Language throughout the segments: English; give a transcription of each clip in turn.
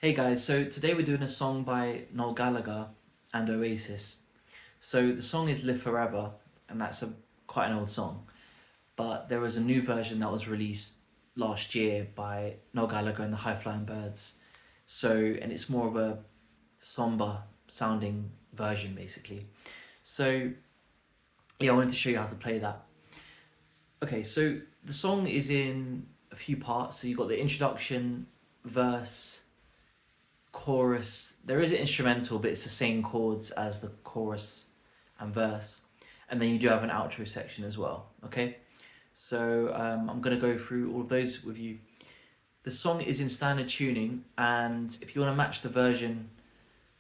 Hey guys, so today we're doing a song by Noel Gallagher and Oasis. So the song is Live Forever, and that's quite an old song. But there was a new version that was released last year by Noel Gallagher and the High Flying Birds. And it's more of a sombre sounding version basically. So yeah, I wanted to show you how to play that. Okay, so the song is in a few parts. So you've got the introduction, verse, chorus. There is an instrumental, but it's the same chords as the chorus and verse. And then you do have an outro section as well, okay? So I'm going to go through all of those with you. The song is in standard tuning, and if you want to match the version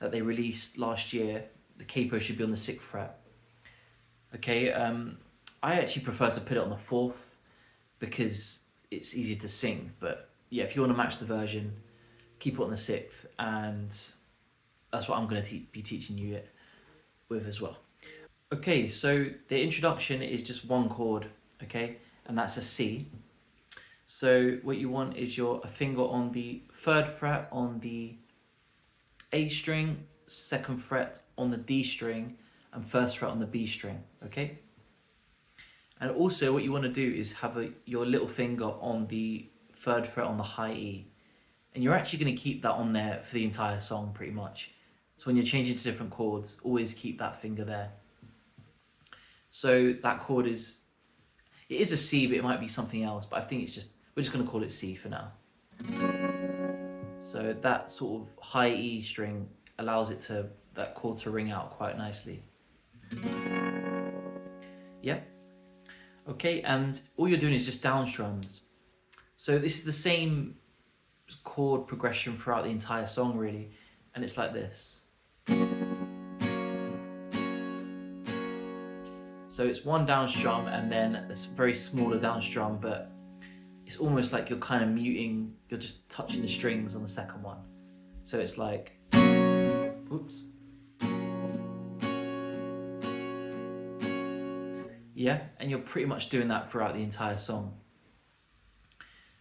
that they released last year, the capo should be on the 6th fret. Okay, I actually prefer to put it on the 4th because it's easier to sing, but yeah, if you want to match the version, keep it on the 6th, and that's what I'm going to be teaching you it with as well. Okay, so the introduction is just one chord, okay, and that's a C. So what you want is a finger on the 3rd fret on the A string, 2nd fret on the D string, and 1st fret on the B string, okay? And also what you want to do is have your little finger on the 3rd fret on the high E. And you're actually going to keep that on there for the entire song pretty much. So when you're changing to different chords, always keep that finger there. So that chord it is a C, but it might be something else, but I think we're just going to call it C for now. So that sort of high E string allows that chord to ring out quite nicely. Yep. Okay, and all you're doing is just down strums. So this is the same chord progression throughout the entire song really, and it's like this. So it's one down strum and then a very smaller down strum, but it's almost like you're kind of muting, you're just touching the strings on the second one. So it's like, oops. Yeah, and you're pretty much doing that throughout the entire song.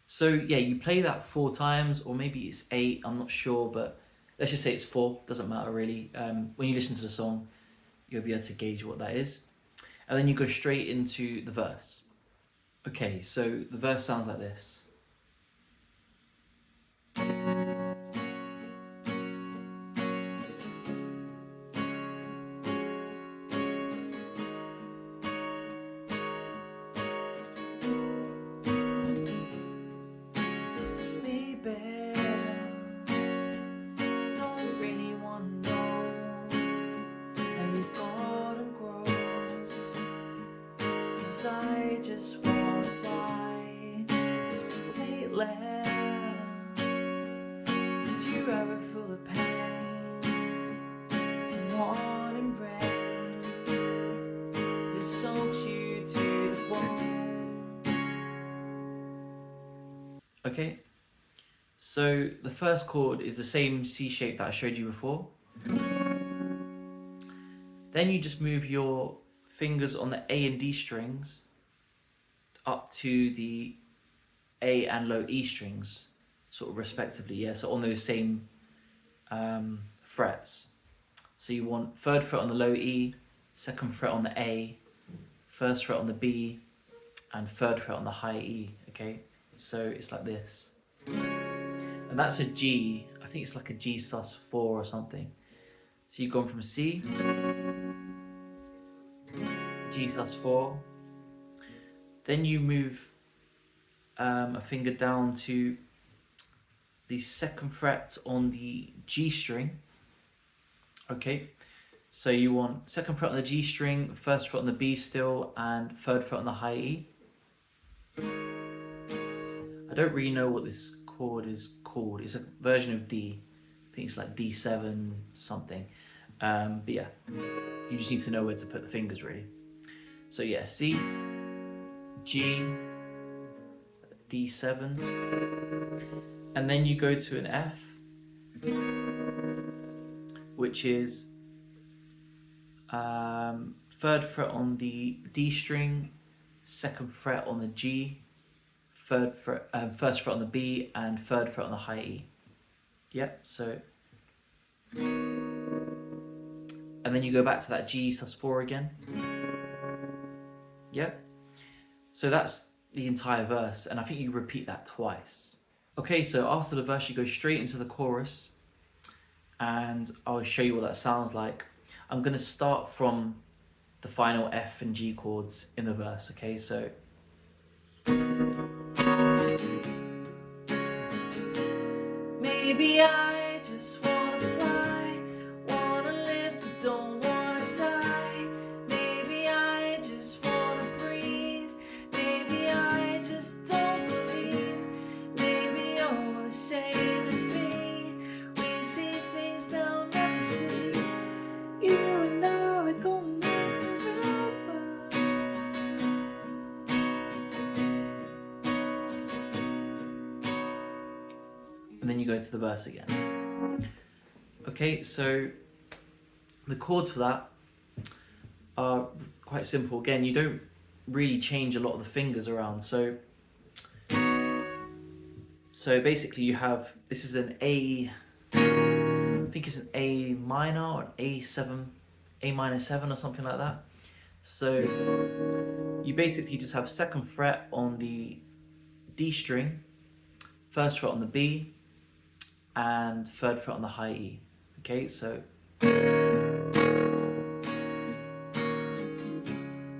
So yeah, you play that 4 times, or maybe it's 8, I'm not sure, but let's just say it's 4, doesn't matter really. When you listen to the song, you'll be able to gauge what that is. And then you go straight into the verse. Okay, so the verse sounds like this. I just wanna fly, hey love, is you ever full of pain, wanting rain, just soaks you to the bone. Okay, so the first chord is the same C shape that I showed you before. Then you just move your fingers on the A and D strings up to the A and low E strings, sort of respectively, yeah, so on those same frets. So you want 3rd fret on the low E, 2nd fret on the A, 1st fret on the B, and 3rd fret on the high E, okay? So it's like this. And that's a G, I think it's like a G sus4 or something. So you've gone from C, G sus4, then you move a finger down to the 2nd fret on the G string. Okay, so you want 2nd fret on the G string, 1st fret on the B still, and 3rd fret on the high E. I don't really know what this chord is called. It's a version of D. I think it's like D7 something. But yeah, you just need to know where to put the fingers really. So yeah, C, G, D7, and then you go to an F, which is 3rd fret on the D string, 2nd fret on the G, 1st fret on the B, and 3rd fret on the high E. Yep, so, and then you go back to that G sus4 again. Yep. So that's the entire verse, and I think you repeat that twice. Okay, so after the verse you go straight into the chorus, and I'll show you what that sounds like. I'm going to start from the final F and G chords in the verse, okay? So maybe I just wanna fly, wanna live but don't wanna die. Maybe I just wanna breathe, maybe I just don't believe. Maybe you're the same as me, we see things they'll never see. You and I, we're gonna live forever. And then you go to the verse again. Okay, so the chords for that are quite simple. Again, you don't really change a lot of the fingers around. So basically you have, this is an A, I think it's an A minor or an A7, A minor 7 or something like that. So you basically just have 2nd fret on the D string, 1st fret on the B, and 3rd fret on the high E. Okay, so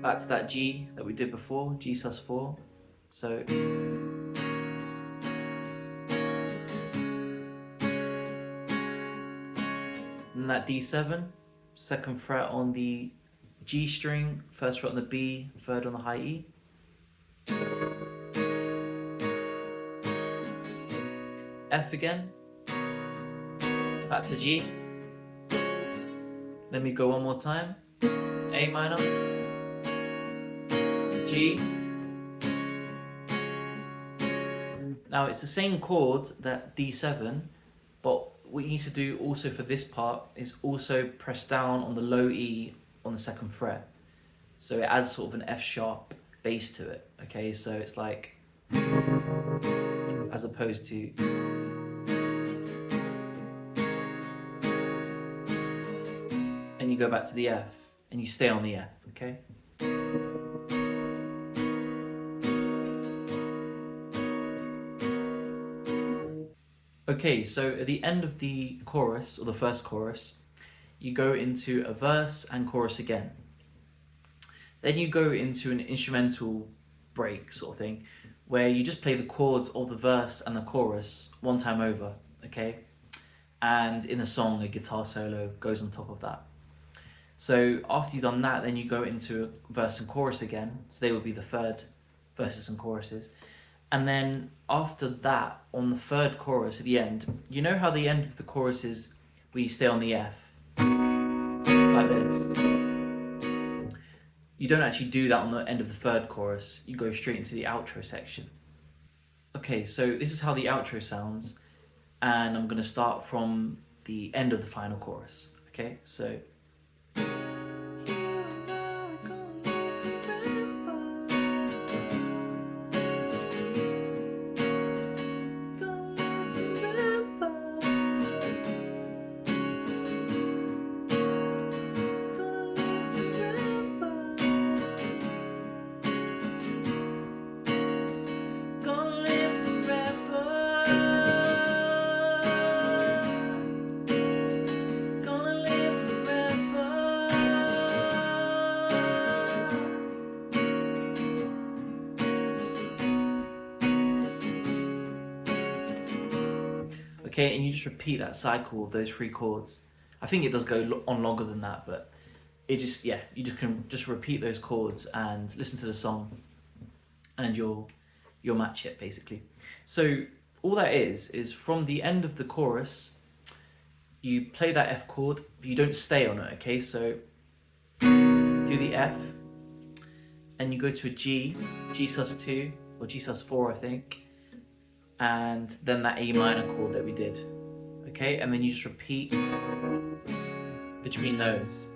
back to that G that we did before, G sus4. So and that D7, 2nd fret on the G string, 1st fret on the B, 3rd on the high E. F again, back to G. Let me go one more time. A minor, G. Now it's the same chord, that D7, but what you need to do also for this part is also press down on the low E on the 2nd fret. So it adds sort of an F sharp bass to it. Okay, so it's like, as opposed to, and you go back to the F and you stay on the F, okay? Okay, so at the end of the chorus, or the first chorus, you go into a verse and chorus again. Then you go into an instrumental break sort of thing, where you just play the chords of the verse and the chorus one time over, okay? And in the song, a guitar solo goes on top of that. So after you've done that, then you go into a verse and chorus again. So they will be the 3rd verses and choruses. And then after that, on the 3rd chorus at the end, you know how the end of the chorus is we stay on the F, like this. You don't actually do that on the end of the 3rd chorus. You go straight into the outro section. Okay, so this is how the outro sounds, and I'm going to start from the end of the final chorus. Okay, so. Okay, and you just repeat that cycle of those 3 chords. I think it does go on longer than that, but it just, yeah, you just can just repeat those chords and listen to the song, and you'll match it basically. So all that is from the end of the chorus, you play that F chord, but you don't stay on it. Okay, so do the F, and you go to a G, G sus2 or G sus4, I think. And then that A minor chord that we did, okay? And then you just repeat between those.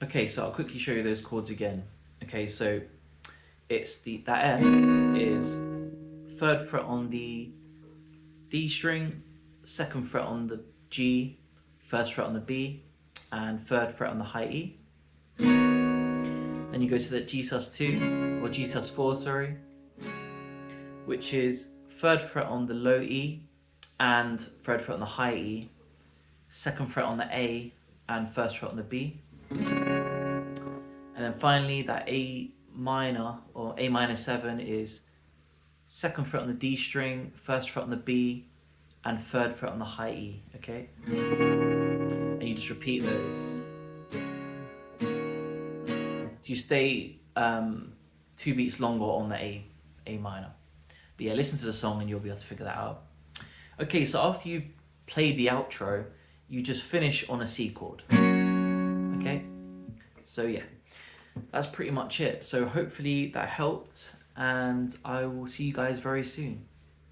Okay, so I'll quickly show you those chords again. Okay, so it's that F is 3rd fret on the D string, 2nd fret on the G, 1st fret on the B, and 3rd fret on the high E. Then you go to the G sus2, or G sus4, sorry, which is 3rd fret on the low E and 3rd fret on the high E, 2nd fret on the A and 1st fret on the B. And then finally that A minor or A minor 7 is 2nd fret on the D string, 1st fret on the B, and 3rd fret on the high E, okay? And you just repeat those. So you stay 2 beats longer on the A minor. But yeah, listen to the song and you'll be able to figure that out. Okay, so after you've played the outro, you just finish on a C chord. Okay? So yeah, that's pretty much it. So hopefully that helped, and I will see you guys very soon.